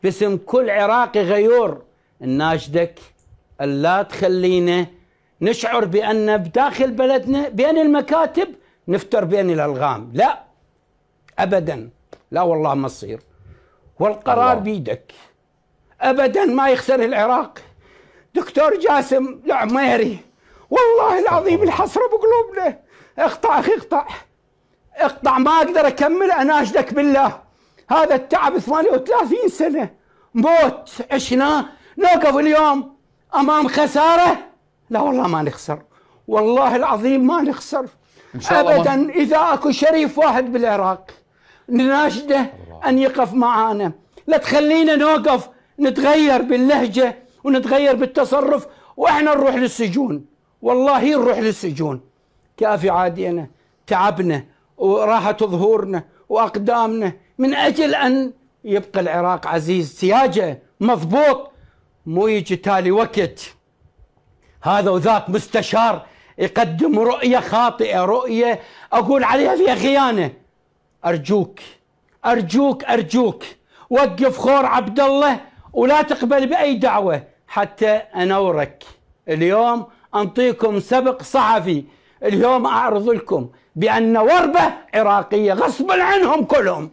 باسم كل عراقي غيور نناشدك ألا تخلينا نشعر بأن بداخل بلدنا بين المكاتب نفتر بين الألغام. لا أبدا، لا والله ما تصير، والقرار بيدك. أبدا ما يخسر العراق. دكتور جاسم العميري والله العظيم الحسرة بقلوبنا. اقطع أخي اقطع اقطع، ما أقدر أكمل. أناشدك بالله، هذا التعب 38 سنة موت عشناه، نوقف اليوم أمام خسارة؟ لا والله ما نخسر، والله العظيم ما نخسر إن شاء الله أبدا. إذا أكو شريف واحد بالعراق نناشده أن يقف معانا، لا تخلينا نوقف نتغير باللهجة ونتغير بالتصرف وإحنا نروح للسجون. والله نروح للسجون. كافي عادينا، تعبنا وراحت ظهورنا وأقدامنا من أجل أن يبقى العراق عزيز سياجة مضبوط. مو يجي تالي وقت هذا وذاك مستشار يقدم رؤية خاطئة، رؤية أقول عليها فيها خيانة. أرجوك أرجوك أرجوك وقف خور عبد الله ولا تقبل بأي دعوة حتى أنورك. اليوم أنطيكم سبق صحفي، اليوم أعرض لكم بأن وربة عراقية غصبا عنهم كلهم.